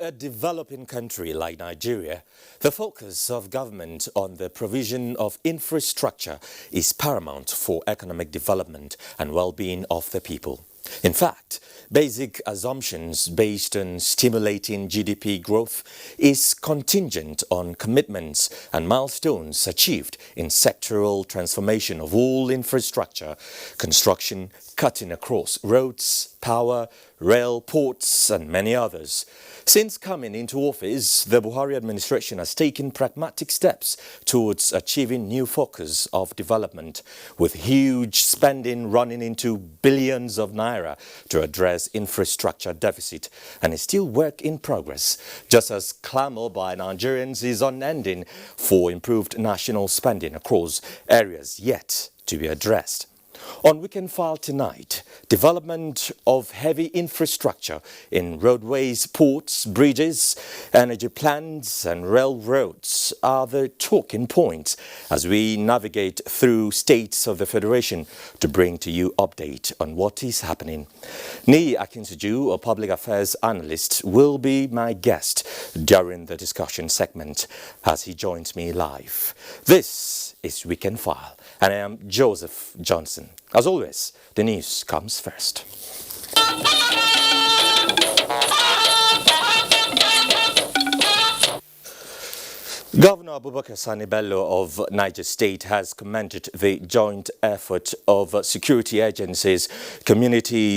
a developing country like Nigeria, the focus of government on the provision of infrastructure is paramount for economic development and well-being of the people. In fact, basic assumptions based on stimulating GDP growth is contingent on commitments and milestones achieved in sectoral transformation of all infrastructure, construction, cutting across roads, power, rail, ports and many others. Since coming into office, the Buhari administration has taken pragmatic steps towards achieving new focus of development, with huge spending running into billions of naira to address infrastructure deficit, and is still work in progress, just as clamor by Nigerians is unending for improved national spending across areas yet to be addressed. On Weekend File tonight, development of heavy infrastructure in roadways, ports, bridges, energy plants and railroads are the talking points as we navigate through states of the Federation to bring to you update on what is happening. Nnenna Akinsuju, a public affairs analyst, will be my guest during the discussion segment as he joins me live. This is Weekend File, and I am Joseph Johnson. As always, the news comes first. Governor Abubakar Sani Bello of Niger State has commended the joint effort of security agencies, community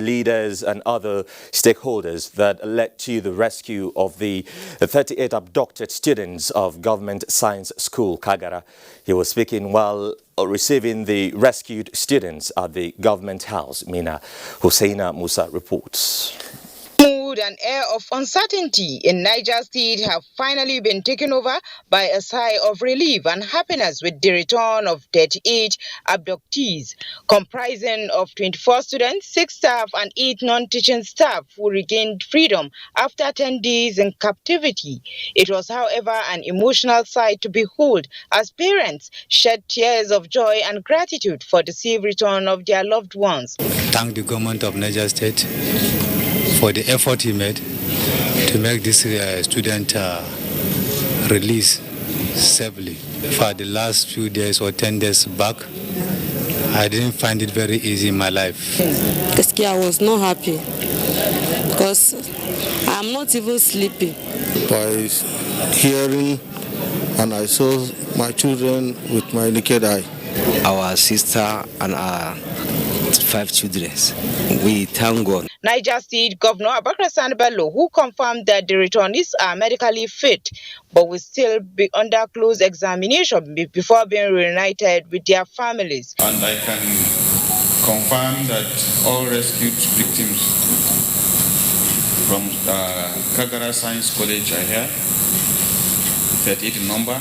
leaders and other stakeholders that led to the rescue of the 38 abducted students of Government Science School, Kagara. He was speaking while receiving the rescued students at the Government House. Mina Husseina Musa reports. Mood and air of uncertainty in Niger State have finally been taken over by a sigh of relief and happiness with the return of 38 abductees, comprising of 24 students, 6 staff and 8 non-teaching staff who regained freedom after 10 days in captivity. It was, however, an emotional sight to behold as parents shed tears of joy and gratitude for the safe return of their loved ones. Thank the government of Niger State for the effort he made to make this student release safely. For the last few days or 10 days back, I didn't find it very easy in my life. I was not happy because I'm not even sleeping. By hearing and I saw my children with my naked eye. Our sister and our 5 children, we thank God. Niger State Governor Abubakar Sani Bello, who confirmed that the returnees are medically fit, but will still be under close examination before being reunited with their families. And I can confirm that all rescued victims from Kagara Science College are here, 38 in number,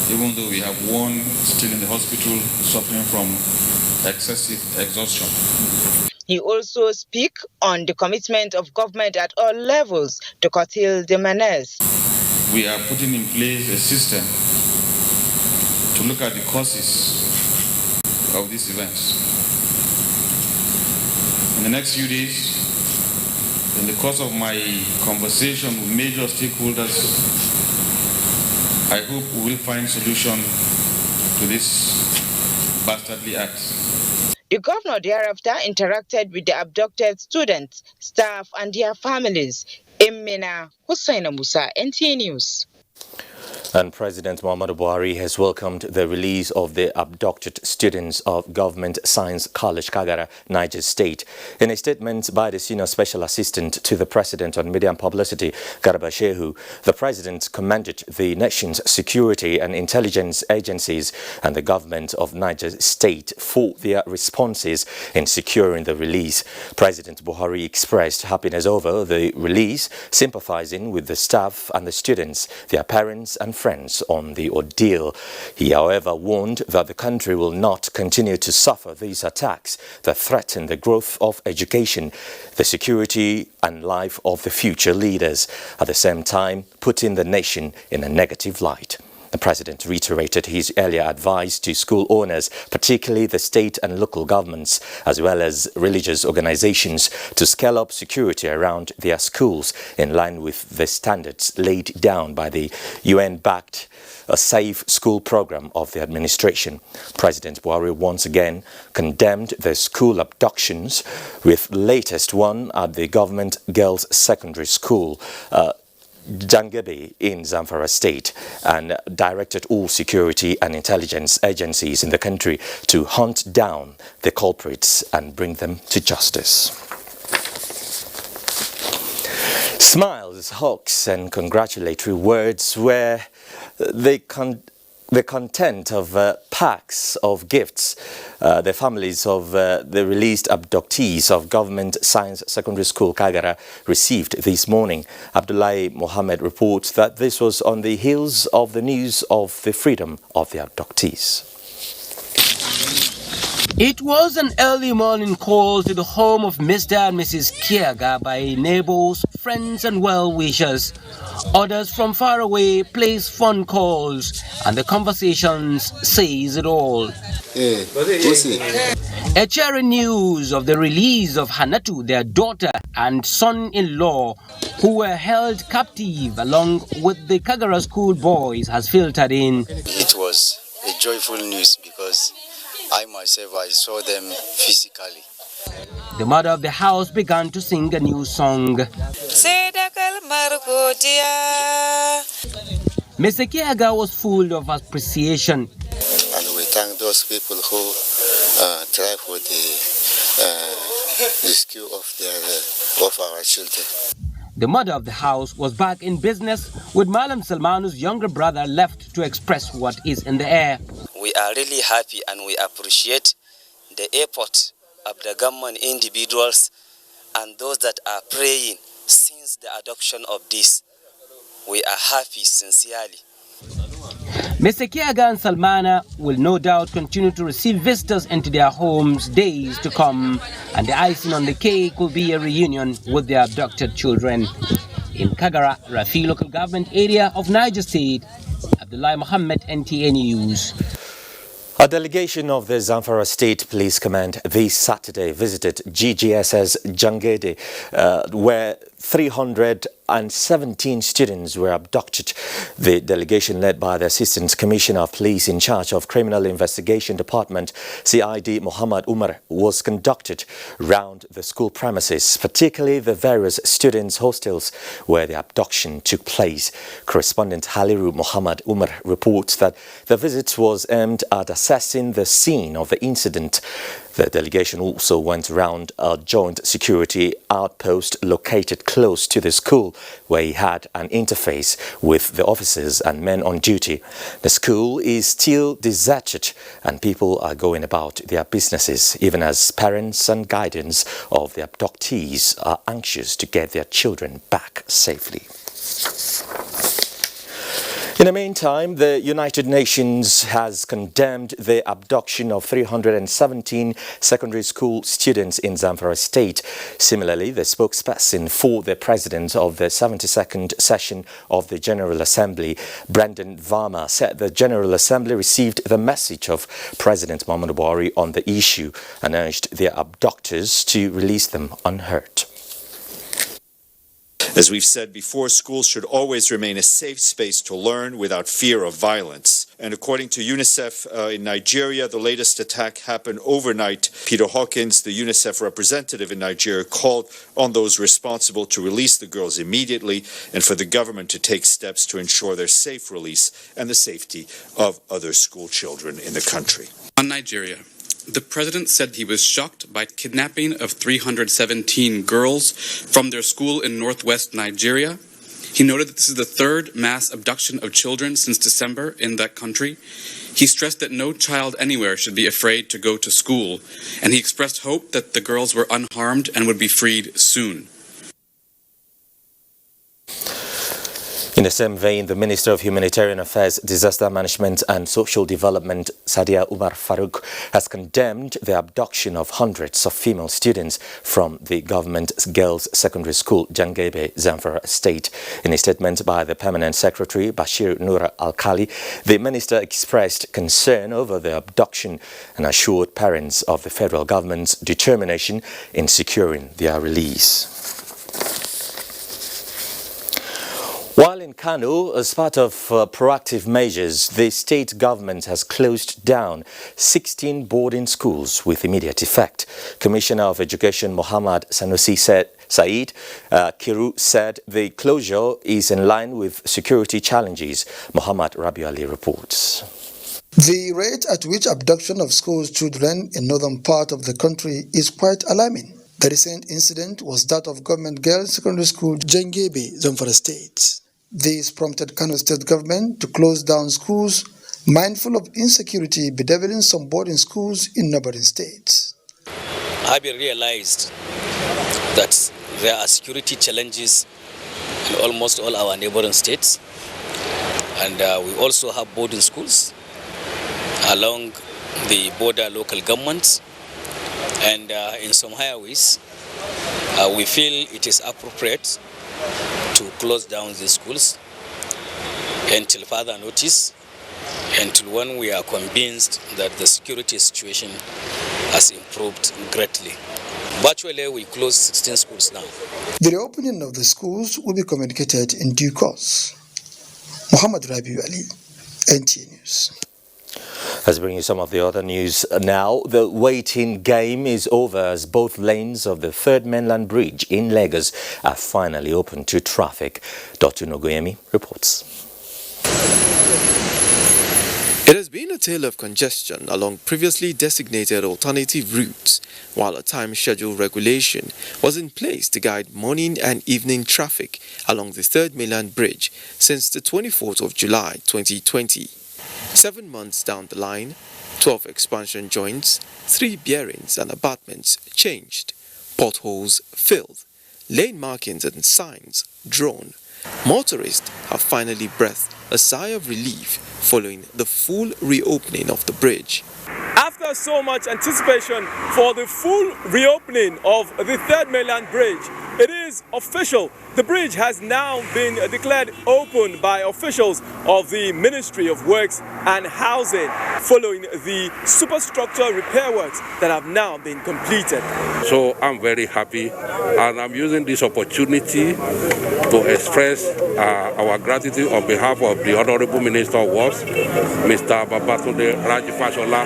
even though we have one still in the hospital suffering from excessive exhaustion. He also speak on the commitment of government at all levels to curtail the menace. We are putting in place a system to look at the causes of these events. In the next few days, in the course of my conversation with major stakeholders, I hope we will find solution to this bastardly act. The governor thereafter interacted with the abducted students, staff and their families. Nnenna Akinsuju, NTA News. And President Muhammadu Buhari has welcomed the release of the abducted students of Government Science College, Kagara, Niger State. In a statement by the Senior Special Assistant to the President on Media and Publicity, Garba Shehu, the President commended the nation's security and intelligence agencies and the government of Niger State for their responses in securing the release. President Buhari expressed happiness over the release, sympathizing with the staff and the students, their parents and friends on the ordeal. He, however, warned that the country will not continue to suffer these attacks that threaten the growth of education, the security and life of the future leaders, at the same time putting the nation in a negative light. The president reiterated his earlier advice to school owners, particularly the state and local governments, as well as religious organizations, to scale up security around their schools in line with the standards laid down by the UN-backed Safe School program of the administration. President Buhari once again condemned the school abductions, with the latest one at the government girls' secondary school, Jangebe in Zamfara state, and directed all security and intelligence agencies in the country to hunt down the culprits and bring them to justice. Smiles, hugs and congratulatory words were the content of packs of gifts the families of the released abductees of Government Science Secondary School Kagara received this morning. Abdullahi Mohammed reports that this was on the heels of the news of the freedom of the abductees. It was an early morning call to the home of Mr. and Mrs. Kiaga by neighbors, friends and well-wishers. Others from far away placed phone calls, and the conversations says it all. A cheering news of the release of Hanatu, their daughter and son-in-law, who were held captive along with the Kagara school boys, has filtered in. It was a joyful news because I myself, I saw them physically. The mother of the house began to sing a new song. Mr. Kiaga was full of appreciation. And we thank those people who try for the rescue of our children. The mother of the house was back in business, with Malam Salmanu's younger brother left to express what is in the air. We are really happy and we appreciate the effort of the government, individuals, and those that are praying since the adoption of this. We are happy sincerely. Mr. Kiaga and Salmana will no doubt continue to receive visitors into their homes days to come, and the icing on the cake will be a reunion with their abducted children. In Kagara, Rafi local government area of Niger State, Abdullahi Mohammed, NTA News. A delegation of the Zamfara State Police Command this Saturday visited GGSS Jangede, where 317 students were abducted. The delegation, led by the Assistant Commissioner of Police in charge of Criminal Investigation Department, CID Muhammad Umar, was conducted round the school premises, particularly the various students' hostels where the abduction took place. Correspondent Haliru Muhammad Umar reports that the visit was aimed at assessing the scene of the incident. The delegation also went around a joint security outpost located close to the school, where he had an interface with the officers and men on duty. The school is still deserted and people are going about their businesses, even as parents and guardians of the abductees are anxious to get their children back safely. In the meantime, the United Nations has condemned the abduction of 317 secondary school students in Zamfara state. Similarly, the spokesperson for the president of the 72nd session of the General Assembly, Brandon Varma, said the General Assembly received the message of President Muhammadu Buhari on the issue and urged their abductors to release them unhurt. As we've said before, schools should always remain a safe space to learn without fear of violence. And according to UNICEF in Nigeria, the latest attack happened overnight. Peter Hawkins, the UNICEF representative in Nigeria, called on those responsible to release the girls immediately and for the government to take steps to ensure their safe release and the safety of other school children in the country. On Nigeria, the president said he was shocked by kidnapping of 317 girls from their school in northwest Nigeria. He noted that this is the third mass abduction of children since December in that country. He stressed that no child anywhere should be afraid to go to school, and he expressed hope that the girls were unharmed and would be freed soon. In the same vein, the Minister of Humanitarian Affairs, Disaster Management and Social Development, Sadia Umar Farouk, has condemned the abduction of hundreds of female students from the government girls' secondary school, Jangebe, Zamfara State. In a statement by the Permanent Secretary, Bashir Nura Al-Khali, the minister expressed concern over the abduction and assured parents of the federal government's determination in securing their release. While in Kano, as part of proactive measures, the state government has closed down 16 boarding schools with immediate effect. Commissioner of Education Muhammad Sanusi Said Kiru said the closure is in line with security challenges. Muhammad Rabi Ali reports. The rate at which abduction of school children in northern part of the country is quite alarming. The recent incident was that of government girls' secondary school Jangebe, Zamfara State. This prompted Kano State government to close down schools, mindful of insecurity bedeviling some boarding schools in neighboring states. Having realized that there are security challenges in almost all our neighboring states, and we also have boarding schools along the border local governments, and in some highways, we feel it is appropriate to close down these schools until further notice, until when we are convinced that the security situation has improved greatly. Virtually, we closed 16 schools now. The reopening of the schools will be communicated in due course. Muhammad Rabi Ali, NTA News. Let's bring you some of the other news now. The waiting game is over as both lanes of the Third Mainland Bridge in Lagos are finally open to traffic. Dr. Nogoyemi reports. It has been a tale of congestion along previously designated alternative routes, while a time schedule regulation was in place to guide morning and evening traffic along the Third Mainland Bridge since the 24th of July 2020. 7 months down the line, 12 expansion joints, 3 bearings and abutments changed, potholes filled, lane markings and signs drawn. Motorists have finally breathed a sigh of relief following the full reopening of the bridge. After so much anticipation for the full reopening of the Third Mainland Bridge, it is official. The bridge has now been declared open by officials of the Ministry of Works and Housing following the superstructure repair works that have now been completed. So I'm very happy, and I'm using this opportunity to express our gratitude on behalf of the Honorable Minister of Works, Mr. Babatunde Rajifashola,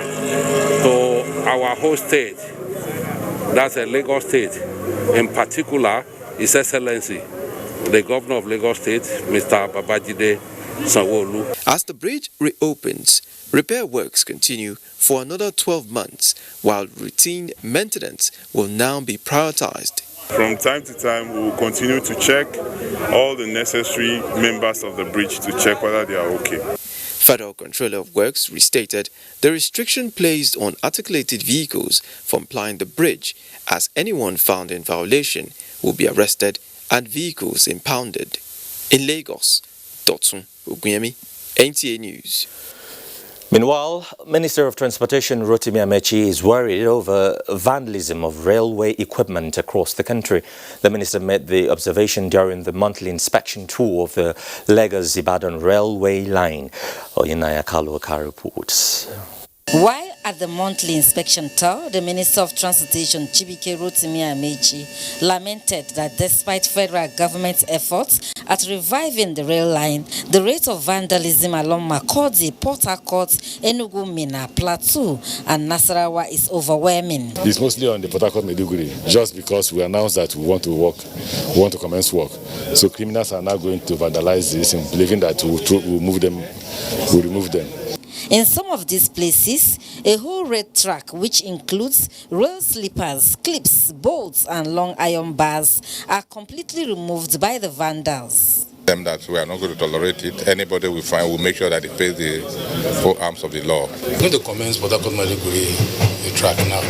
to our whole state, that's a Lagos State, in particular, His Excellency, the Governor of Lagos State, Mr. Babajide Sanwo-Olu. As the bridge reopens, repair works continue for another 12 months, while routine maintenance will now be prioritized. From time to time, we will continue to check all the necessary members of the bridge to check whether they are okay. Federal Controller of Works restated the restriction placed on articulated vehicles from plying the bridge, as anyone found in violation will be arrested and vehicles impounded. In Lagos, Dotun Oguyemi, NTA News. Meanwhile, Minister of Transportation Rotimi Amechi is worried over vandalism of railway equipment across the country. The minister made the observation during the monthly inspection tour of the Lagos-Ibadan railway line. Nnenna Akinsuju reports. While at the monthly inspection tour, the Minister of Transportation, Chibike Rotimi Amechi, lamented that despite federal government's efforts at reviving the rail line, the rate of vandalism along Makurdi, Port Harcourt, Enugu, Minna, Plateau, and Nasarawa is overwhelming. It's mostly on the Port Harcourt Maiduguri, just because we announced that we want to commence work. So criminals are now going to vandalize this, and believing that we'll remove them. In some of these places, a whole red track, which includes rail sleepers, clips, bolts, and long iron bars, are completely removed by the vandals. Them that we are not going to tolerate it. Anybody we find will make sure that they face the full arms of the law. We're going to commence Port Harcourt Maiduguri track now.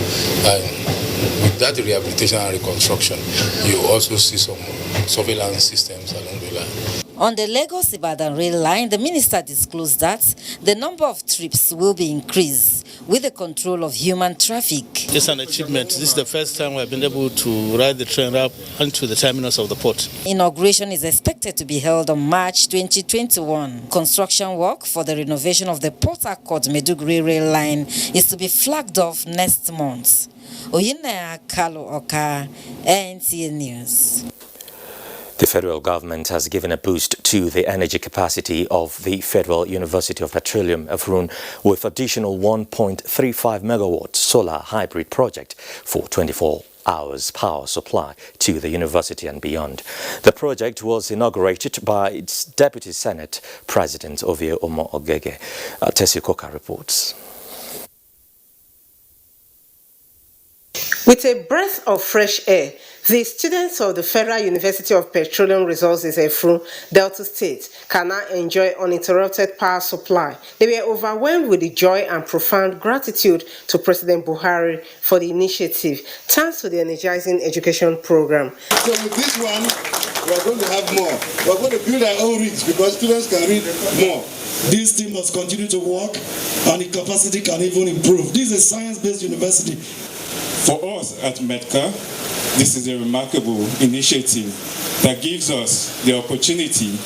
With that rehabilitation and reconstruction, you also see some surveillance systems along the line. On the Lagos-Ibadan rail line, the minister disclosed that the number of trips will be increased with the control of human traffic. It's an achievement. This is the first time we've been able to ride the train up onto the terminus of the port. Inauguration is expected to be held on March 2021. Construction work for the renovation of the Port Harcourt-Maiduguri rail line is to be flagged off next month. Nnenna Akinsuju, NTA News. The federal government has given a boost to the energy capacity of the Federal University of Petroleum of Rune with additional 1.35 megawatt solar hybrid project for 24 hours power supply to the university and beyond. The project was inaugurated by its Deputy Senate President Ovie Omo Ogege. Tessie Koka reports. With a breath of fresh air, the students of the Federal University of Petroleum Resources Efru, Delta State, can now enjoy uninterrupted power supply. They were overwhelmed with the joy and profound gratitude to President Buhari for the initiative, thanks to the energizing education program. So with this one, we're going to have more. We're going to build our own reach because students can read more. This team must continue to work and the capacity can even improve. This is a science-based university. For us at MEDCA, this is a remarkable initiative that gives us the opportunity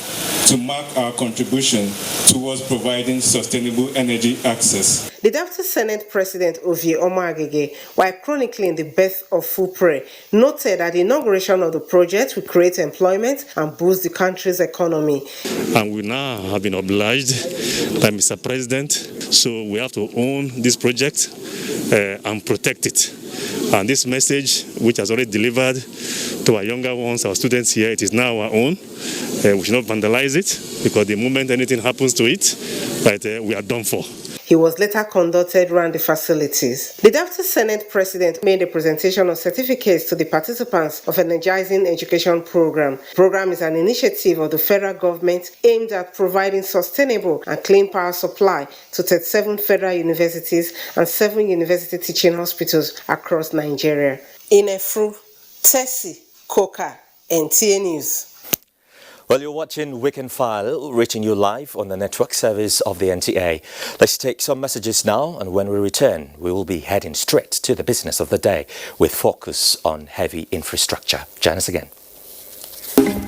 to mark our contribution towards providing sustainable energy access. The Deputy Senate President Ovie Omo Ogege, while chronicling the birth of FUPRE, noted that the inauguration of the project will create employment and boost the country's economy. And we now have been obliged by Mr. President, so we have to own this project and protect it. And this message, which has already delivered to our younger ones, our students here, it is now our own. We should not vandalize it, because the moment anything happens to it, we are done for. He was later conducted around the facilities. The Deputy Senate President made a presentation of certificates to the participants of an energizing education program. The program is an initiative of the federal government aimed at providing sustainable and clean power supply to 37 federal universities and 7 university teaching hospitals across Nigeria. In Efru, Tessie Koka, NTA News. Well, you're watching Weekend File, reaching you live on the network service of the NTA. Let's take some messages now, and when we return, we will be heading straight to the business of the day with focus on heavy infrastructure. Join us again.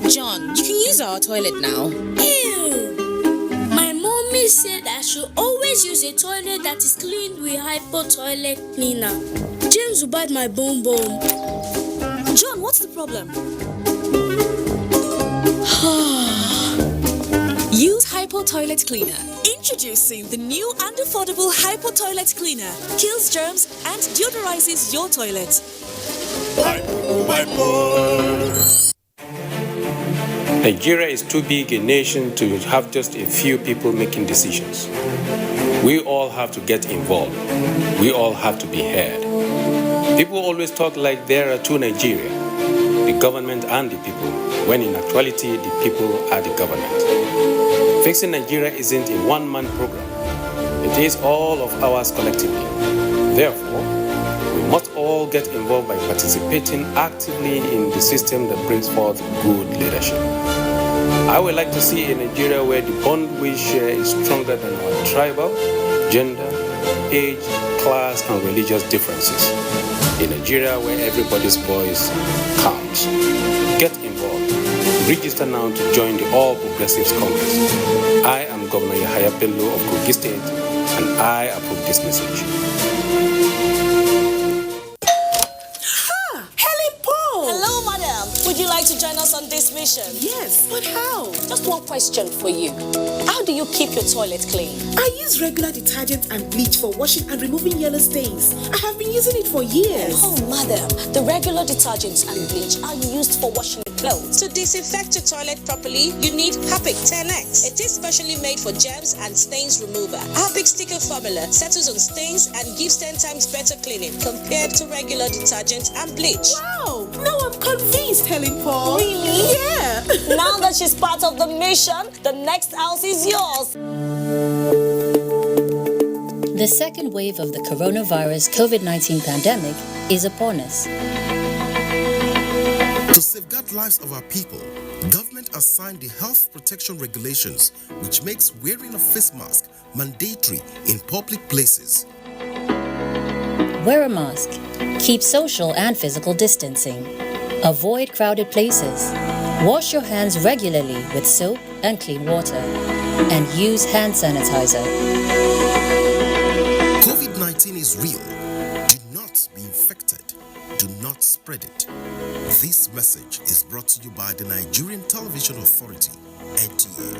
John, you can use our toilet now. Ew! My mommy said I should always use a toilet that is cleaned with Hypo toilet cleaner. James will bite my bum bum. John, what's the problem? Use Hypo Toilet Cleaner. Introducing the new and affordable Hypo Toilet Cleaner. Kills germs and deodorizes your toilet. Nigeria is too big a nation to have just a few people making decisions. We all have to get involved. We all have to be heard. People always talk like there are two Nigeria, the government and the people, when in actuality the people are the government. Fixing Nigeria isn't a one-man program. It is all of ours collectively. Therefore, we must all get involved by participating actively in the system that brings forth good leadership. I would like to see a Nigeria where the bond we share is stronger than our tribal, gender, age, class, and religious differences. A Nigeria where everybody's voice counts. Get involved. Register now to join the All Progressives Congress. I am Governor Yahaya Bello of Kogi State, and I approve this message. Hello, madam. Would you like to join us on this mission? Yes, but how? Just one question for you. How do you keep your toilet clean? I use regular detergent and bleach for washing and removing yellow stains. I have been using it for years. Oh, madam, the regular detergents and bleach are used for washing clothes. To disinfect your toilet properly, you need Harpic 10X. It is specially made for germs and stains remover. Harpic sticker formula settles on stains and gives 10 times better cleaning compared to regular detergent and bleach. Wow! Now I'm convinced, Helen Paul. Really? Yeah! Now that she's part of the mission, the next house is yours. The second wave of the coronavirus COVID-19 pandemic is upon us. To safeguard lives of our people, government has signed the Health Protection Regulations, which makes wearing a face mask mandatory in public places. Wear a mask. Keep social and physical distancing. Avoid crowded places. Wash your hands regularly with soap and clean water. And use hand sanitizer. COVID-19 is real. Do not be infected. Do not spread it. This message is brought to you by the Nigerian Television Authority, NTA.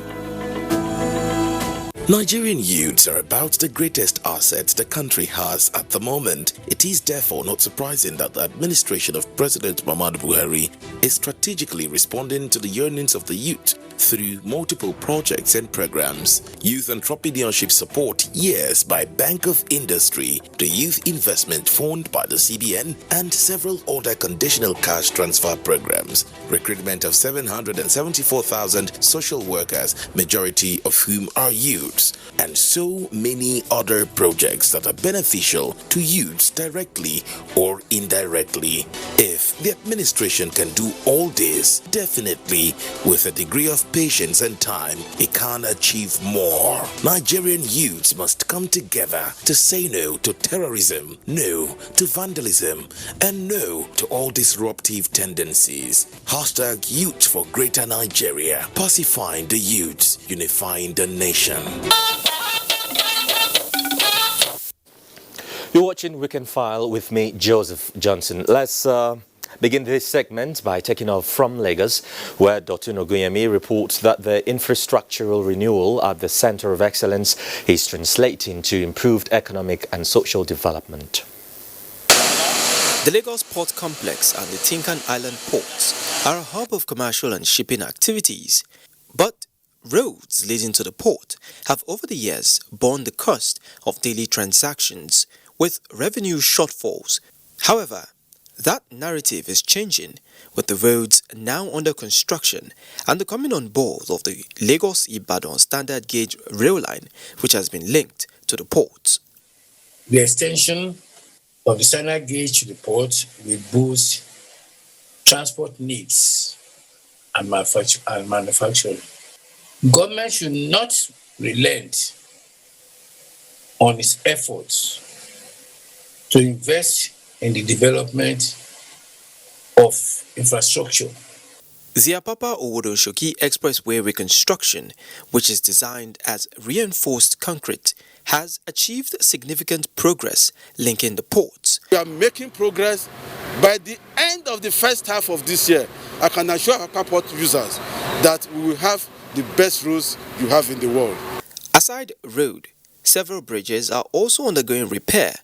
Nigerian youths are about the greatest asset the country has at the moment. It is therefore not surprising that the administration of President Muhammadu Buhari is strategically responding to the yearnings of the youth through multiple projects and programs. Youth entrepreneurship support years by Bank of Industry, the Youth Investment Fund by the CBN, and several other conditional cash transfer programs. Recruitment of 774,000 social workers, majority of whom are youths, and so many other projects that are beneficial to youths directly or indirectly. If the administration can do all this, definitely with a degree of patience and time, it can achieve more. Nigerian youths must come together to say no to terrorism, no to vandalism, and no to all disruptive tendencies. Hashtag Youth for Greater Nigeria. Pacifying the youths, unifying the nation. You're watching Weekend File with me, Joseph Johnson. Let's begin this segment by taking off from Lagos, where Dr. Oguyemi reports that the infrastructural renewal at the Center of Excellence is translating to improved economic and social development. The Lagos Port Complex and the Tinkan Island ports are a hub of commercial and shipping activities, but roads leading to the port have over the years borne the cost of daily transactions with revenue shortfalls. However, that narrative is changing with the roads now under construction and the coming on board of the Lagos-Ibadan standard gauge rail line, which has been linked to the port. The extension of the standard gauge to the port will boost transport needs and manufacturing. Government should not relent on its efforts to invest in the development of infrastructure. The Apapa Owodoshoki Expressway reconstruction, which is designed as reinforced concrete, has achieved significant progress linking the ports. We are making progress. By the end of the first half of this year, I can assure Apapa Port users that we will have the best roads you have in the world. Aside road, several bridges are also undergoing repair.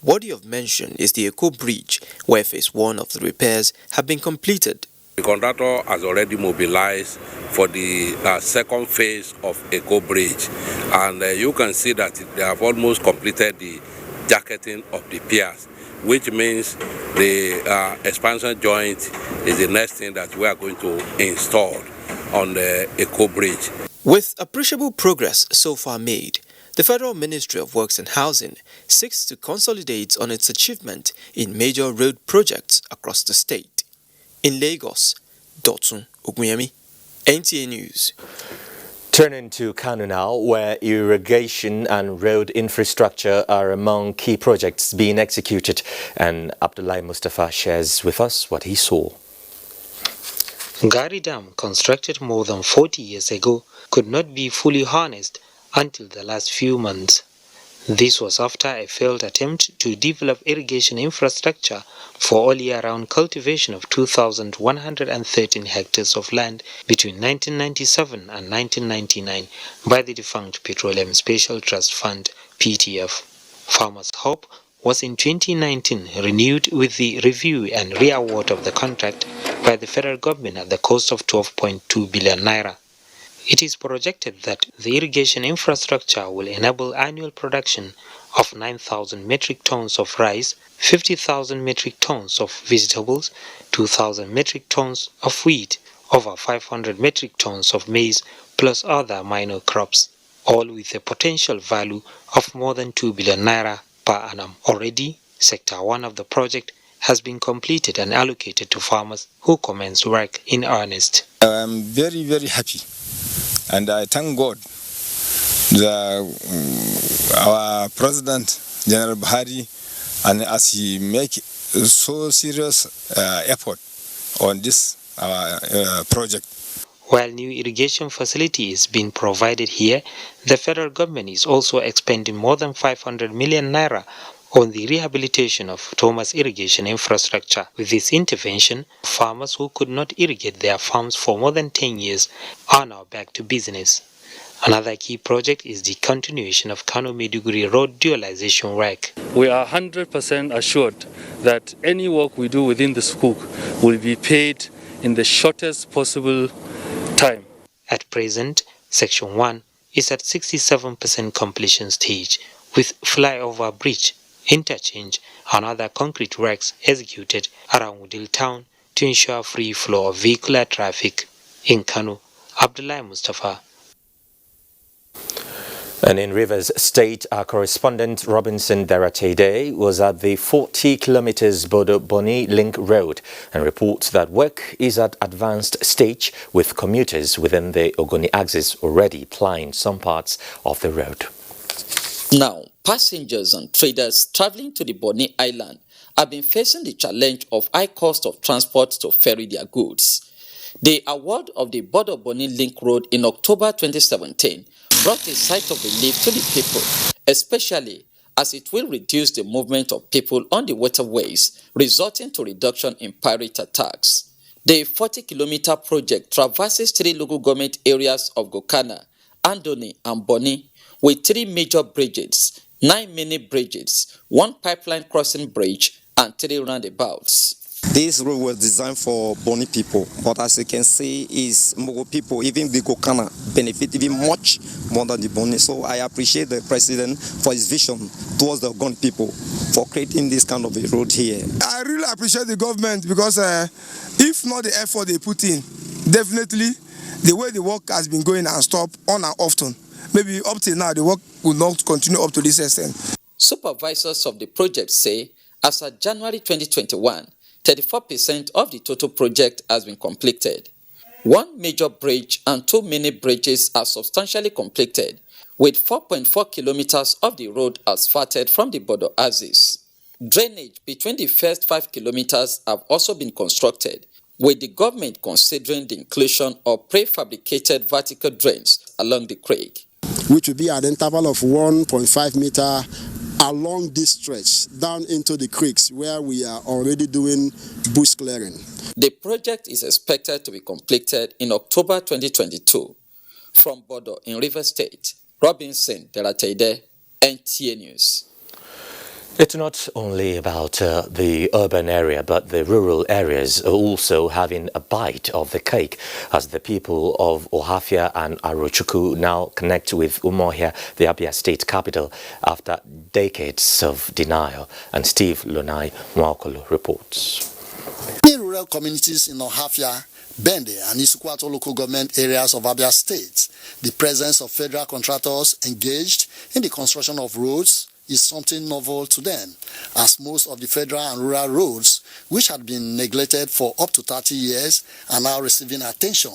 Worthy of mention is the Eko Bridge, where phase 1 of the repairs have been completed. The contractor has already mobilized for the second phase of Eko Bridge, and you can see that they have almost completed the jacketing of the piers, which means the expansion joint is the next thing that we are going to install on the Eko Bridge. With appreciable progress so far made, the Federal Ministry of Works and Housing seeks to consolidate on its achievement in major road projects across the state. In Lagos, Dotun Oguyemi, NTA News. Turning to Kano now, where irrigation and road infrastructure are among key projects being executed, and Abdullahi Mustafa shares with us what he saw. Gari Dam, constructed more than 40 years ago, could not be fully harnessed until the last few months. This was after a failed attempt to develop irrigation infrastructure for all year-round cultivation of 2,113 hectares of land between 1997 and 1999 by the defunct Petroleum Special Trust Fund, PTF. Farmers' hope was in 2019 renewed with the review and re-award of the contract by the federal government at the cost of 12.2 billion naira. It is projected that the irrigation infrastructure will enable annual production of 9,000 metric tons of rice, 50,000 metric tons of vegetables, 2,000 metric tons of wheat, over 500 metric tons of maize, plus other minor crops, all with a potential value of more than 2 billion naira per annum. Already, Sector 1 of the project has been completed and allocated to farmers who commenced work in earnest. I'm very, very happy, and I thank God our President, General Buhari, and as he make so serious effort on this project. While new irrigation facility is being provided here, the federal government is also expending more than 500 million naira on the rehabilitation of Thomas irrigation infrastructure. With this intervention, farmers who could not irrigate their farms for more than 10 years are now back to business. Another key project is the continuation of Kano Maiduguri road dualization work. We are 100% assured that any work we do within the sukuk will be paid in the shortest possible time. At present, Section 1 is at 67% completion stage, with flyover bridge, interchange and other concrete works executed around Wudil town to ensure free flow of vehicular traffic. In Kano, Abdullahi Mustafa. And in Rivers State, our correspondent Robinson Daratede was at the 40 kilometers Bonney Link Road and reports that work is at advanced stage with commuters within the Ogoni axis already plying some parts of the road. Now, passengers and traders traveling to the Bonney Island have been facing the challenge of high cost of transport to ferry their goods. The award of the Bonney Link Road in October 2017 brought a sight of relief to the people, especially as it will reduce the movement of people on the waterways, resulting to reduction in pirate attacks. The 40-kilometer project traverses 3 local government areas of Gokana, Andoni, and Bonney, with 3 major bridges, 9 mini bridges, 1 pipeline crossing bridge, and 3 roundabouts. This road was designed for Bonney people, but as you can see, is Mogo people, even the Gokana, benefit even much more than the Bonney. So I appreciate the president for his vision towards the Gon people for creating this kind of a road here. I really appreciate the government because if not the effort they put in, definitely the way the work has been going and stop on and often, maybe up till now the work will not continue up to this extent. Supervisors of the project say as of January 2021, 34% of the total project has been completed. 1 major bridge and 2 mini bridges are substantially completed, with 4.4 kilometers of the road asphalted from the border axis. Drainage between the first 5 kilometers have also been constructed, with the government considering the inclusion of prefabricated vertical drains along the creek, which will be at an interval of 1.5 meter along this stretch down into the creeks where we are already doing bush clearing. The project is expected to be completed in October 2022. From Bodo in River State, Robinson Delatede, NTA News. It's not only about the urban area, but the rural areas are also having a bite of the cake as the people of Ohafia and Arochukwu now connect with Umuahia, the Abia state capital, after decades of denial. And Steve Lonai Mwakolo reports. Many rural communities in Ohafia, Bende and Isukwato local government areas of Abia State, the presence of federal contractors engaged in the construction of roads is something novel to them, as most of the federal and rural roads, which had been neglected for up to 30 years, are now receiving attention.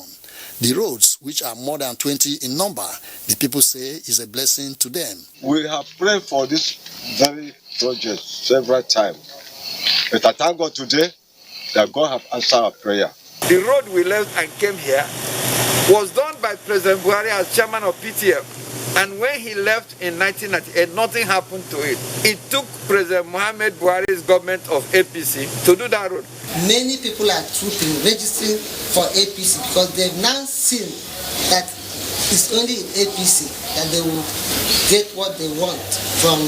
The roads, which are more than 20 in number, the people say is a blessing to them. We have prayed for this very project several times, but I thank God today that God have answered our prayer. The road we left and came here was done by President Buhari as chairman of PTF. And when he left in 1998, nothing happened to it. It took President Muhammad Buhari's government of APC to do that road. Many people are trooping, registering for APC because they've now seen that it's only in APC that they will get what they want from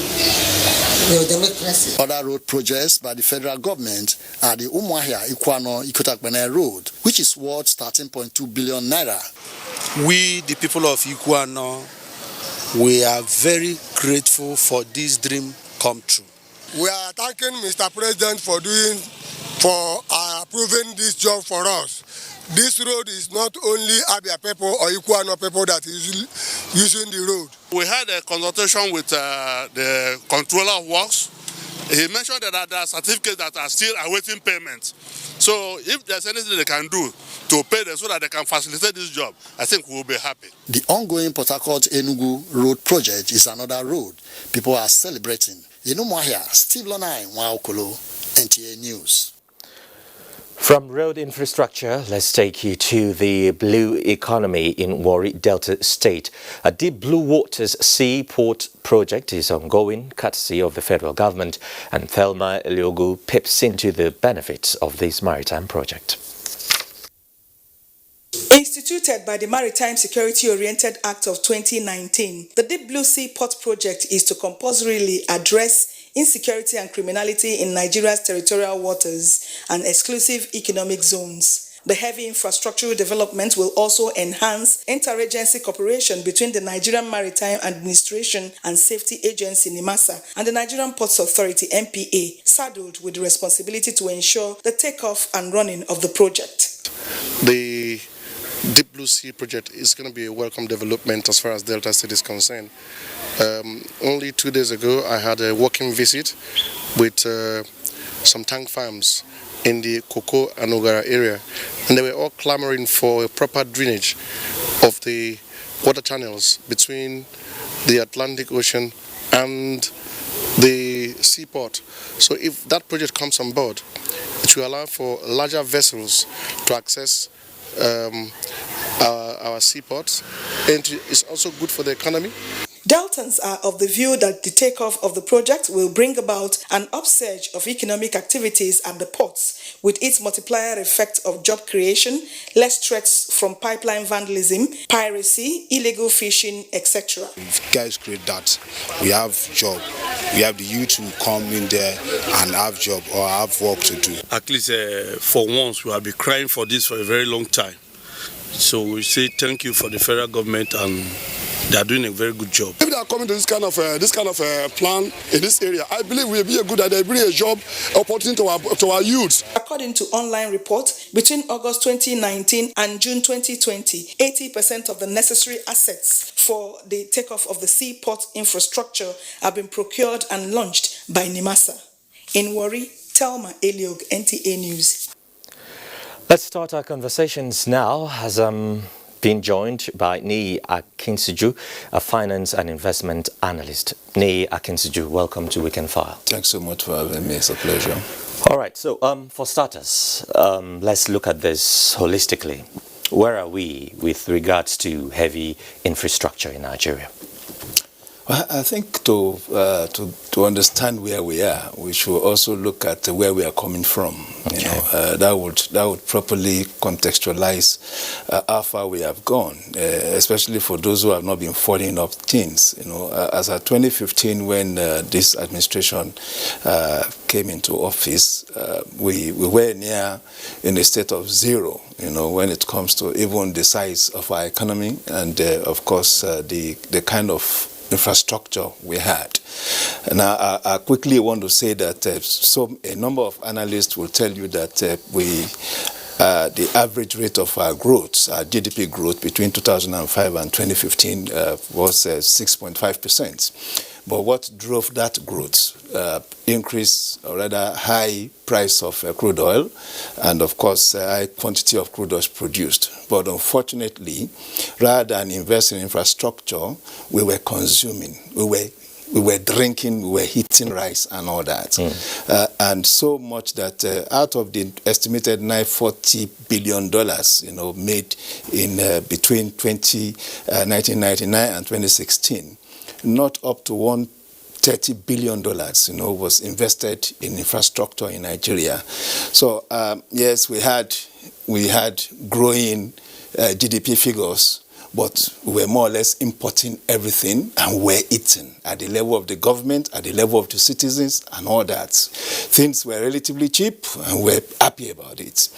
democracy. Other road projects by the federal government are the Umuahia Ikwano Ikotakbene Road, which is worth 13.2 billion naira. We, the people of Ikwano, we are very grateful for this dream come true. We are thanking Mr. President for approving this job for us. This road is not only Abia people or Ikwano people that is using the road. We had a consultation with the controller of works, He mentioned that there are certificates that are still awaiting payment. So if there's anything they can do to pay them so that they can facilitate this job, I think we'll be happy. The ongoing Port Harcourt-Enugu road project is another road people are celebrating. Inumwahia, Steve Lonai, Waokolo, NTA News. From road infrastructure, let's take you to the blue economy in Warri Delta State. A deep blue waters seaport project is ongoing, courtesy of the federal government, and Thelma Eliogu peeps into the benefits of this maritime project. Instituted by the Maritime Security-Oriented Act of 2019, the Deep Blue Sea Port Project is to compulsorily address insecurity and criminality in Nigeria's territorial waters and exclusive economic zones. The heavy infrastructural development will also enhance interagency cooperation between the Nigerian Maritime Administration and Safety Agency (NIMASA) and the Nigerian Ports Authority (NPA), saddled with the responsibility to ensure the takeoff and running of the project. The Deep Blue Sea project is going to be a welcome development as far as Delta State is concerned. Only 2 days ago, I had a walking visit with some tank farms in the Cocoa and Kagara area, and they were all clamoring for a proper drainage of the water channels between the Atlantic Ocean and the seaport. So if that project comes on board, it will allow for larger vessels to access our seaports, and it's also good for the economy. Deltans are of the view that the takeoff of the project will bring about an upsurge of economic activities at the ports, with its multiplier effect of job creation, less threats from pipeline vandalism, piracy, illegal fishing, etc. If guys create that, we have job. We have the youth who come in there and have job or have work to do. At least for once, we have been crying for this for a very long time. So we say thank you for the federal government, and they are doing a very good job. If they are coming to this kind of plan in this area, I believe will be a good idea, bring a job opportunity to our youths. According to online reports, between August 2019 and June 2020, 80% of the necessary assets for the takeoff of the seaport infrastructure have been procured and launched by NIMASA. In Warri, Thelma Eliogu, NTA News. Let's start our conversations now as I'm being joined by Nnenna Akinsuju, a finance and investment analyst. Nnenna Akinsuju, welcome to Weekend File. Thanks so much for having me. It's a pleasure. All right, so for starters, let's look at this holistically. Where are we with regards to heavy infrastructure in Nigeria? Well, I think to understand where we are, we should also look at where we are coming from. Okay. That would properly contextualize how far we have gone, especially for those who have not been following up things. As of 2015, when this administration came into office, we were near in a state of zero. When it comes to even the size of our economy and, of course, the kind of infrastructure we had. Now, I quickly want to say that a number of analysts will tell you that the average rate of our growth, our GDP growth between 2005 and 2015 was 6.5%. But what drove that growth? Increase, or rather high price of crude oil, and of course high quantity of crude oil produced. But unfortunately, rather than invest in infrastructure, we were consuming, we were drinking, we were eating rice and all that. And so much that out of the estimated $940 billion, made in between 1999 and 2016, not up to $130 billion, was invested in infrastructure in Nigeria. So yes, we had growing GDP figures, but we were more or less importing everything and we're eating at the level of the government, at the level of the citizens and all that. Things were relatively cheap and we're happy about it.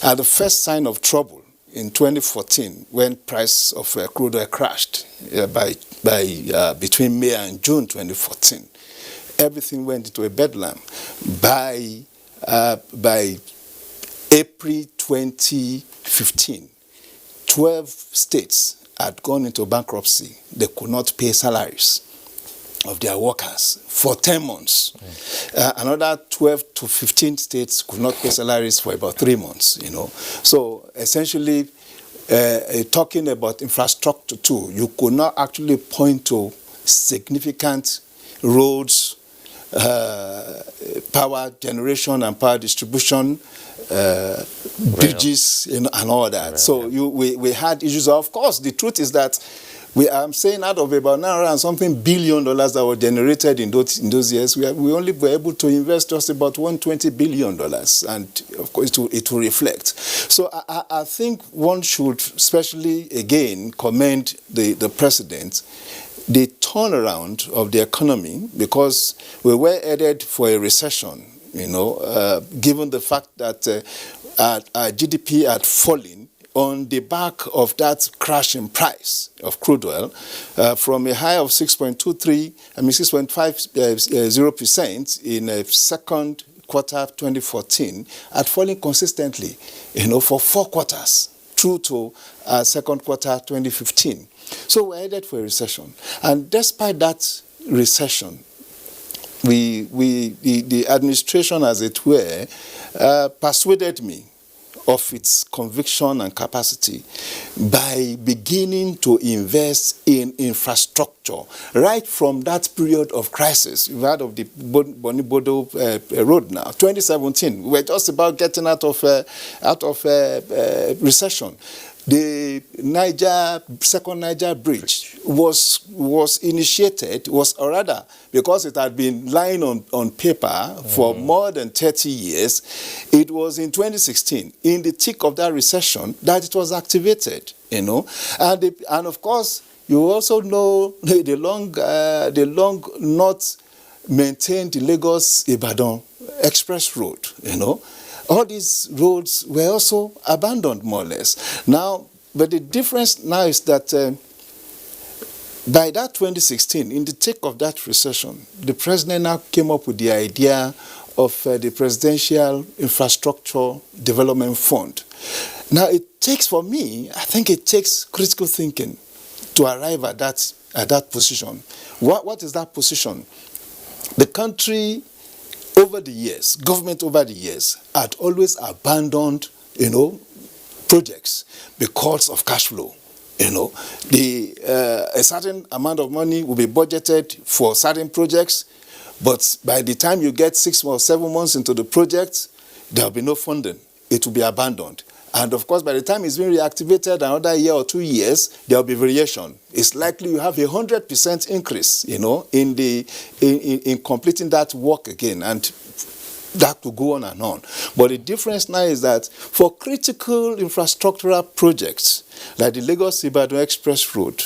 And the first sign of trouble in 2014, when price of crude oil crashed between May and June 2014, everything went into a bedlam. By April 2015, 12 states had gone into bankruptcy. They could not pay salaries. of their workers for 10 months. Another 12 to 15 states could not pay salaries for about 3 months, So essentially, talking about infrastructure too, you could not actually point to significant roads, power generation and power distribution, bridges, and all that. So we had issues. Of course, the truth is that I'm saying out of about $900 and something billion that were generated in those years, we only were able to invest just about $120 billion, and of course it will reflect. So I think one should especially again commend the president, the turnaround of the economy, because we were headed for a recession, given the fact that our GDP had fallen on the back of that crash in price of crude oil from a high of 6.50% in second quarter 2014, had fallen consistently, for 4 quarters through to second quarter 2015. So we're headed for a recession. And despite that recession, the administration, as it were, persuaded me of its conviction and capacity by beginning to invest in infrastructure right from that period of crisis. We've heard of the Bonney road now. 2017, we were just about getting out of recession. The second Niger bridge was initiated, or rather, because it had been lying on paper for more than 30 years, it was in 2016, in the thick of that recession, that it was activated, And of course, you also know the long not maintained Lagos-Ibadan express road, All these roads were also abandoned, more or less. Now, but the difference now is that by that 2016, in the thick of that recession, the president now came up with the idea of the Presidential Infrastructure Development Fund. Now, I think it takes critical thinking to arrive at that position. What is that position? The country over the years, government over the years, had always abandoned, projects because of cash flow. A certain amount of money will be budgeted for certain projects, but by the time you get 6 or 7 months into the project, there will be no funding. It will be abandoned. And of course, by the time it's been reactivated another year or 2 years, there will be variation. It's likely you have 100% increase, in completing that work again, and that could go on and on. But the difference now is that for critical infrastructural projects like the Lagos-Ibadan Express Road,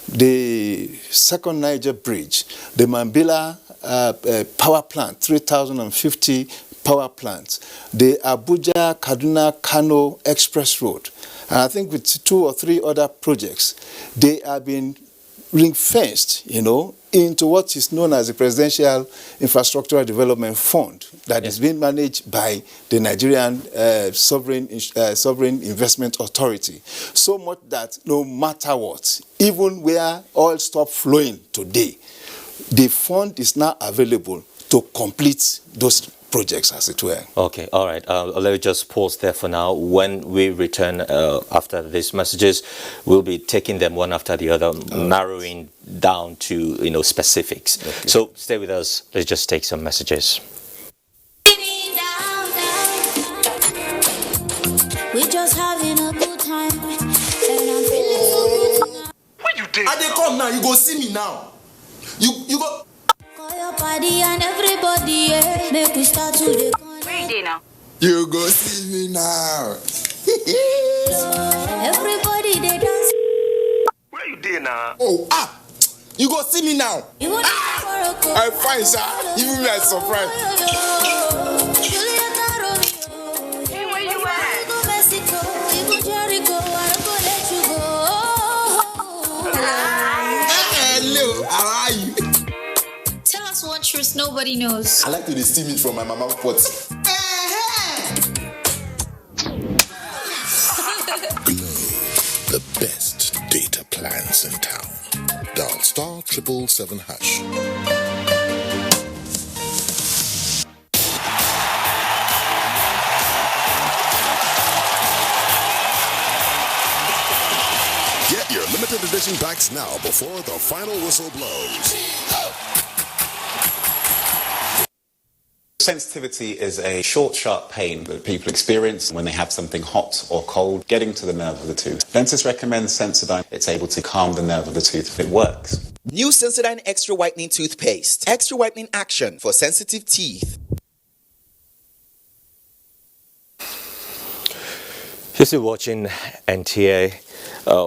the second Niger Bridge, the Mambila power plant, 3,050 power plants, the Abuja-Kaduna Kano Express Road, and I think with 2 or 3 other projects, they have been ring-fenced, into what is known as the Presidential Infrastructure Development Fund that is being managed by the Nigerian Sovereign Investment Authority. So much that no matter what, even where oil stops flowing today, the fund is now available to complete those projects, as it were. Okay, all right. Let me just pause there for now. When we return after these messages, we'll be taking them one after the other, narrowing down to specifics. Okay. So stay with us. Let's just take some messages. We're just having a good time, and I'm feeling so good tonight. Where you did? I dey come now. You go see me now. You go. Call your body and everybody, make we start to the corner. Where you dey now? You go see me now. Everybody they dance. Where you dey now? You go see me now. I find sir. Even me I surprised. Hey, where you at? You go Mexico, you go Jericho, I go let you go. Hello, how are you? Tell us one truth nobody knows. I like to steam it from my mama's pot. Glow, the best data plans in town. Dial *777#. Get your limited edition packs now before the final whistle blows. Sensitivity is a short, sharp pain that people experience when they have something hot or cold getting to the nerve of the tooth. Dentists recommend Sensodyne. It's able to calm the nerve of the tooth. It works. New Sensodyne Extra Whitening Toothpaste. Extra whitening action for sensitive teeth. You're still watching NTA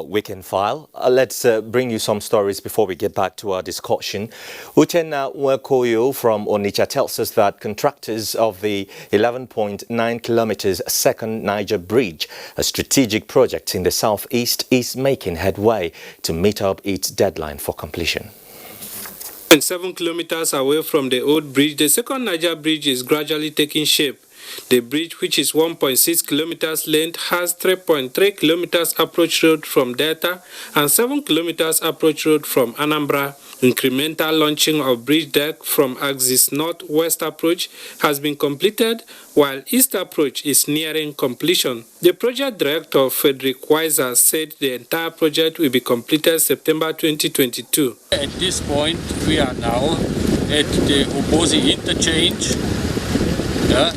Weekend File. Let's bring you some stories before we get back to our discussion. Nnenna Akinsuju from Onitsha tells us that contractors of the 11.9 kilometers second Niger bridge, a strategic project in the southeast, is making headway to meet up its deadline for completion. 7 kilometers away from the old bridge, the second Niger bridge is gradually taking shape. The bridge, which is 1.6 kilometers length, has 3.3 kilometers approach road from Delta and 7 kilometers approach road from Anambra. Incremental launching of bridge deck from axis northwest approach has been completed, while east approach is nearing completion. The project director, Frederick Weiser, said the entire project will be completed September 2022. At this point, we are now at the Obosi interchange. That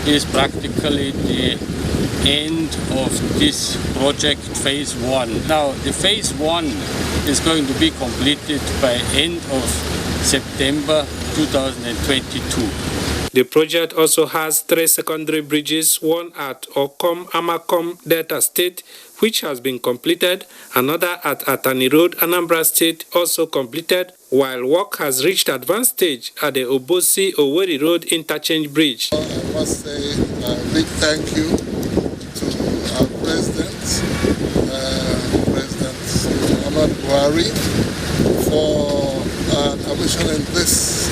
is practically the end of this project phase 1. Now the phase 1 is going to be completed by end of September 2022. The project also has 3 secondary bridges, one at Amakom, Delta State, which has been completed, another at Atani Road, Anambra State, also completed, while work has reached advanced stage at the Obosi Owerri Road Interchange Bridge. I must say a big thank you to our President President Buhari, for commissioning this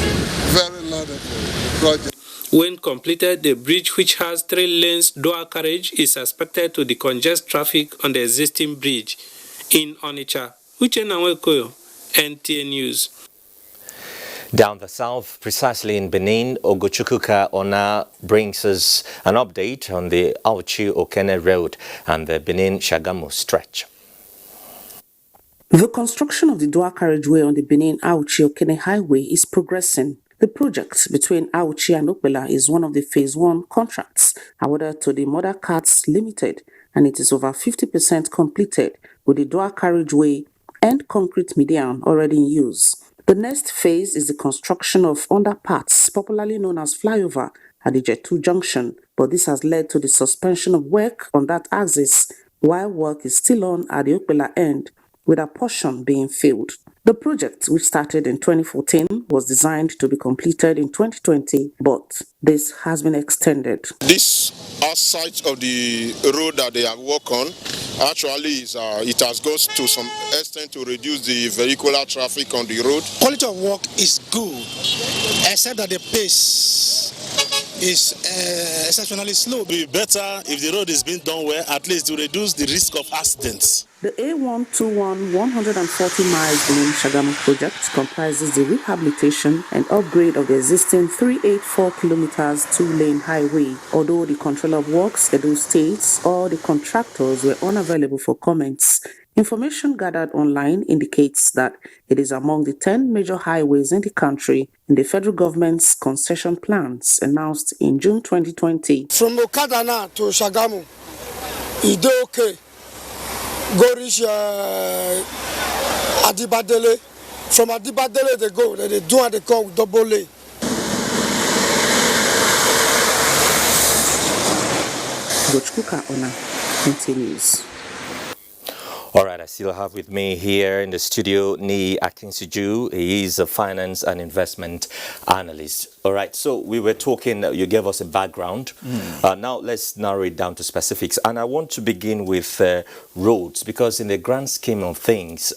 very laudable project. When completed, the bridge, which has 3 lanes dual carriage, is expected to decongest traffic on the existing bridge. In Onitsha, Nnenna Akinsuju, NTA News. Down the south, precisely in Benin, Ogochukwuka Ona brings us an update on the Auchi-Okene Road and the Benin-Shagamu stretch. The construction of the dual carriageway on the Benin-Auchi-Okene Highway is progressing. The project between Auchi and Okpela is one of the Phase 1 contracts awarded to the Mother Cats Limited, and it is over 50% completed with the dual carriageway and concrete median already in use. The next phase is the construction of underparts, popularly known as flyover, at the Jet2 junction, but this has led to the suspension of work on that axis, while work is still on at the Okpela end, with a portion being filled. The project, which started in 2014, was designed to be completed in 2020, but this has been extended. This outside of the road that they have worked on, actually it has gone to some extent to reduce the vehicular traffic on the road. Quality of work is good, except that the pace is exceptionally slow. It would be better if the road is being done well, at least to reduce the risk of accidents. The A121 140 miles Benin Shagamu project comprises the rehabilitation and upgrade of the existing 384 kilometers 2-lane highway. Although the controller of works, Edo states, all the contractors were unavailable for comments. Information gathered online indicates that it is among the 10 major highways in the country in the federal government's concession plans announced in June 2020. From Okadana to Shagamu, is okay. Go reach Adibadele. From Adibadele they go, they do and they come with double lane. Ogochukwuka Ona, NTA News. All right, I still have with me here in the studio Nnenna Akinsuju. He is a finance and investment analyst. All right, so we were talking, you gave us a background. Now let's narrow it down to specifics. And I want to begin with roads, because in the grand scheme of things,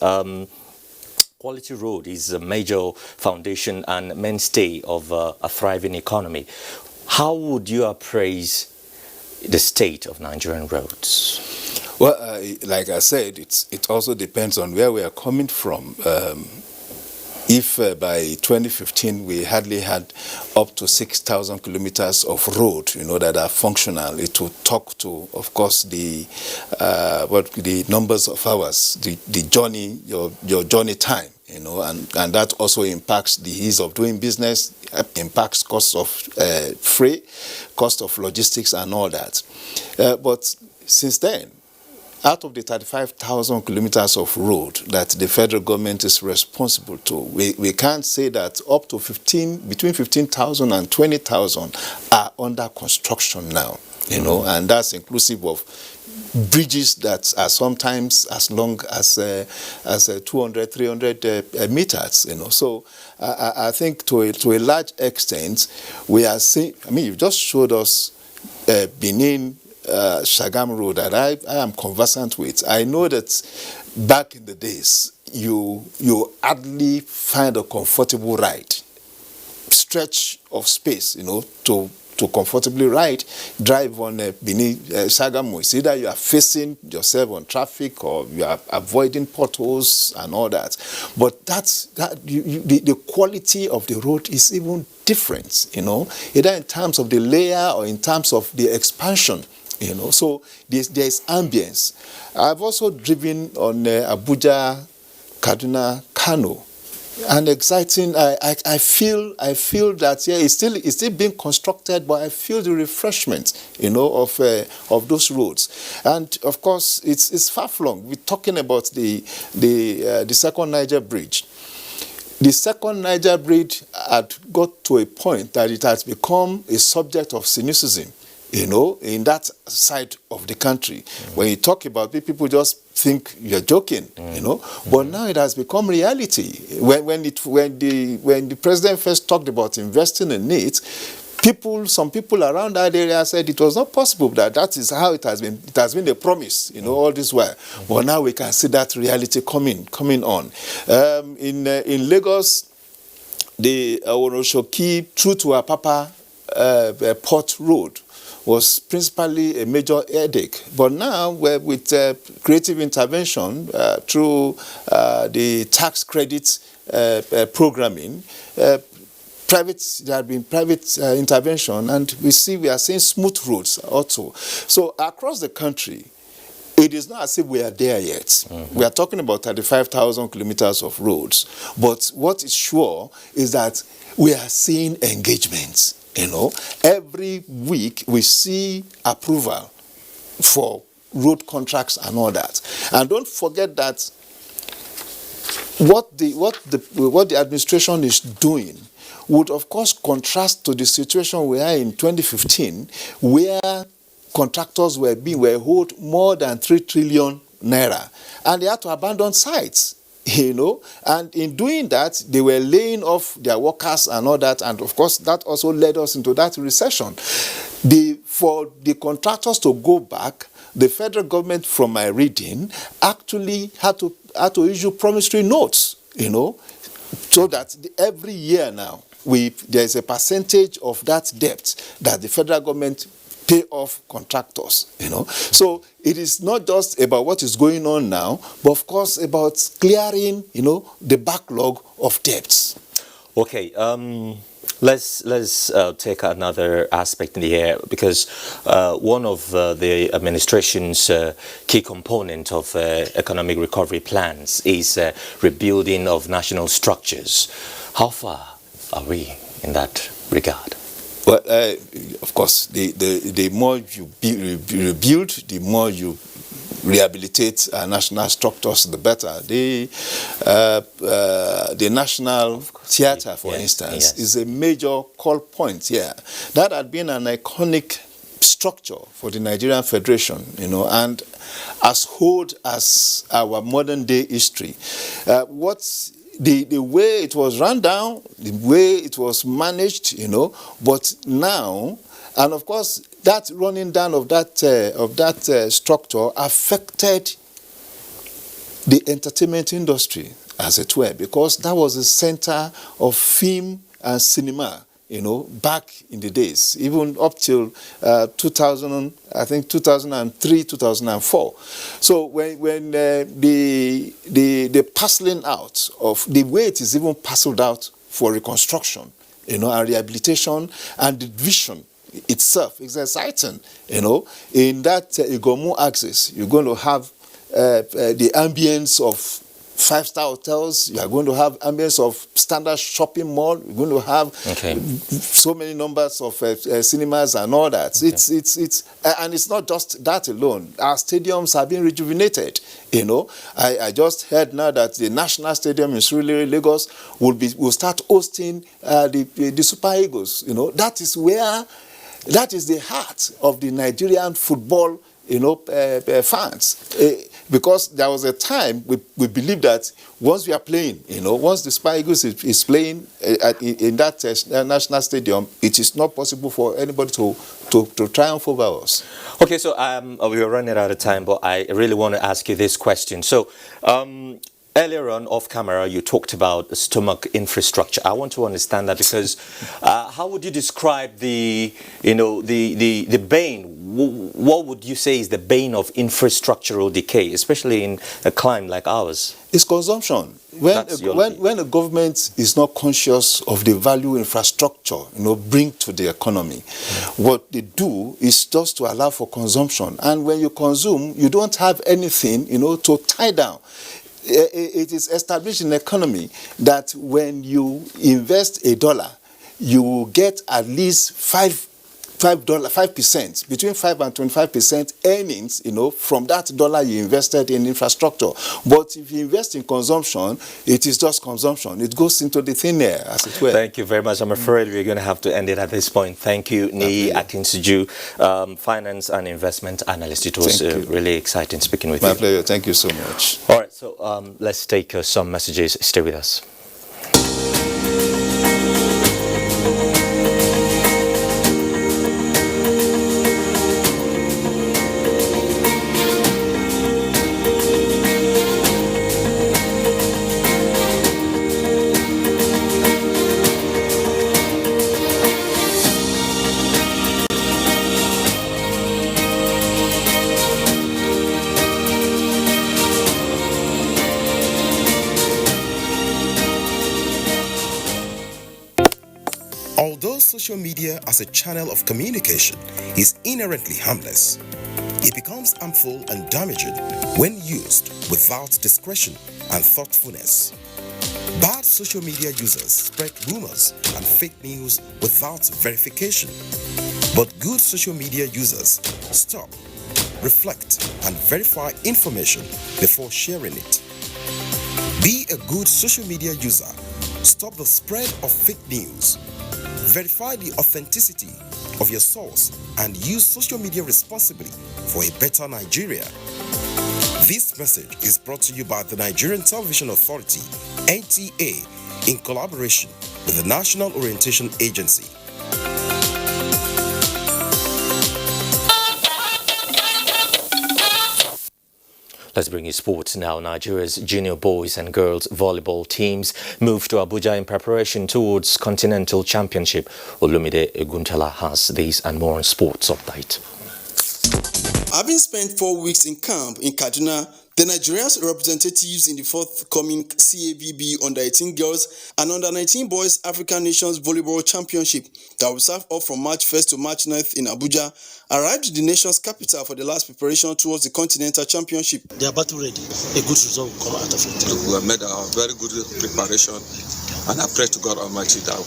quality road is a major foundation and mainstay of a thriving economy. How would you appraise the state of Nigerian roads? Well, like I said, it also depends on where we are coming from. If by 2015 we hardly had up to 6,000 kilometers of road, that are functional, it will talk to, of course, the numbers of hours, the journey, your journey time, and that also impacts the ease of doing business, impacts cost of freight, cost of logistics, and all that. But since then, out of the 35,000 kilometers of road that the federal government is responsible to, we can't say that up to between 15,000 and 20,000 are under construction now, and that's inclusive of bridges that are sometimes as long as 200, 300 meters, So I think to a large extent, we are seeing, you've just showed us Benin, Shagam Road that I am conversant with. I know that back in the days, you hardly find a comfortable ride, stretch of space, to comfortably drive on Benin Shagam. It's either you are facing yourself on traffic or you are avoiding potholes and all that. But the quality of the road is even different, either in terms of the layer or in terms of the expansion. So there's ambience. I've also driven on Abuja, Kaduna, Kano, and exciting. I feel that it's still being constructed, but I feel the refreshment, of those roads. And of course, it's far-flung. We're talking about the second Niger bridge. The second Niger bridge had got to a point that it has become a subject of cynicism. In that side of the country. When you talk about it, people just think you're joking, But now it has become reality. When the president first talked about investing in it, some people around that area said it was not possible. That is how it has been. It has been a promise, all this while. But now we can see that reality coming on. In Lagos, the Oroshoki through to Apapa Port Road was principally a major headache. But now, with creative intervention through the tax credit programming, there have been private intervention, and we are seeing smooth roads also. So across the country, it is not as if we are there yet. We are talking about 35,000 kilometers of roads. But what is sure is that we are seeing engagements. Every week we see approval for road contracts and all that. And don't forget that what the administration is doing would of course contrast to the situation we are in 2015, where contractors were owed more than 3 trillion naira, and they had to abandon sites. And in doing that, they were laying off their workers and all that, and of course that also led us into that recession. For the contractors to go back, the federal government, from my reading, actually had to issue promissory notes, so that every year now there is a percentage of that debt that the federal government pay off contractors, So it is not just about what is going on now, but of course about clearing, the backlog of debts. Okay, let's take another aspect in the air, because one of the administration's key component of economic recovery plans is rebuilding of national structures. How far are we in that regard? Well, of course, the more you rebuild, the more you rehabilitate national structures, the better. The National Theatre, for instance, is a major call point here. That had been an iconic structure for the Nigerian Federation, and as old as our modern day history. The way it was run down, the way it was managed, but now, and of course, that running down of that structure affected the entertainment industry, as it were, because that was the center of film and cinema back in the days, even up till 2003, 2004. So when the parceling out of the way it is even parceled out for reconstruction, and rehabilitation and the vision itself is exciting. In that Igomu axis, you're going to have the ambience of five-star hotels. You are going to have ambience of standard shopping mall. You're going to have so many numbers of cinemas and all that. Okay. It's and it's not just that alone. Our stadiums have been rejuvenated. I just heard now that the National Stadium in Surulere, Lagos, will start hosting the Super Eagles. That is the heart of the Nigerian football fans. Because there was a time we believed that once we are playing, once the Super Eagles is playing in that national stadium, it is not possible for anybody to triumph over us. Okay, so we are running out of time, but I really want to ask you this question. So, earlier on, off camera, you talked about stomach infrastructure. I want to understand that because how would you describe the bane? What would you say is the bane of infrastructural decay, especially in a climate like ours? It's consumption. When a government is not conscious of the value infrastructure, bring to the economy, what they do is just to allow for consumption. And when you consume, you don't have anything, to tie down. It is established in the economy that when you invest $1, you will get at least 5%, between 5 and 25% earnings, from that dollar you invested in infrastructure. But if you invest in consumption, it is just consumption. It goes into the thin air, as it were. Thank you very much. I'm afraid we're going to have to end it at this point. Thank you, Nnenna Akinsuju, finance and investment analyst. It was really exciting speaking with you. My pleasure. Thank you so much. All right, so let's take some messages. Stay with us. Although social media as a channel of communication is inherently harmless, it becomes harmful and damaging when used without discretion and thoughtfulness. Bad social media users spread rumors and fake news without verification. But good social media users stop, reflect, and verify information before sharing it. Be a good social media user. Stop the spread of fake news. Verify the authenticity of your source and use social media responsibly for a better Nigeria. This message is brought to you by the Nigerian Television Authority, NTA, in collaboration with the National Orientation Agency. Let's bring you sports now. Nigeria's junior boys and girls volleyball teams moved to Abuja in preparation towards Continental Championship. Olumide Eguntala has these and more on sports update. Having spent 4 weeks in camp in Kaduna, the Nigeria's representatives in the forthcoming CAVB Under-18 Girls and Under-19 Boys African Nations Volleyball Championship that will serve up from March 1st to March 9th in Abuja arrived in the nation's capital for the last preparation towards the Continental Championship. They are battle ready. A good result will come out of it. We have made a very good preparation, and I pray to God Almighty that we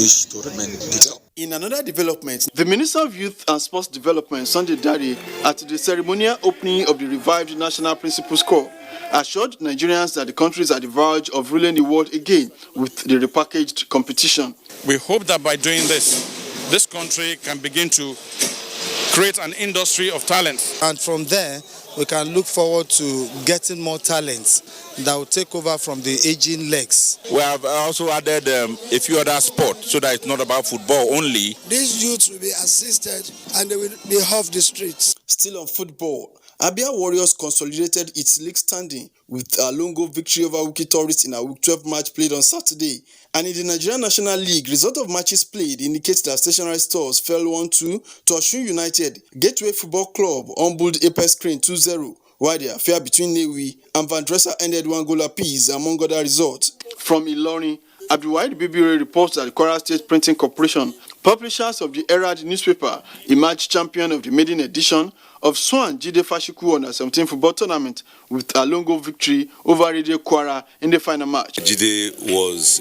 wish to remain the top. In another development, the Minister of Youth and Sports Development, Sunday Dare, at the ceremonial opening of the revived National Principles Corps, assured Nigerians that the country is at the verge of ruling the world again with the repackaged competition. We hope that by doing this country can begin to create an industry of talent. And from there, we can look forward to getting more talents that will take over from the aging legs. We have also added a few other sports so that it's not about football only. These youths will be assisted and they will be off the streets. Still on football, Abia Warriors consolidated its league standing with a long victory over Wiki Tourists in a Week 12 match played on Saturday. And in the Nigerian National League, result of matches played indicates that stationary stores fell 1-2 to Osun United. Gateway Football Club humbled Apex Crane 2-0, while the affair between Newi and Van Dresser ended 1-goal apiece, among other results. From Ilorin, Abdulwahid Bibire reports that the Kwara State Printing Corporation, publishers of the Herald newspaper, emerged champion of the maiden edition of Swan Jide Fashiku Under-17 football tournament with a long victory over Radio Kwara in the final match. Jide was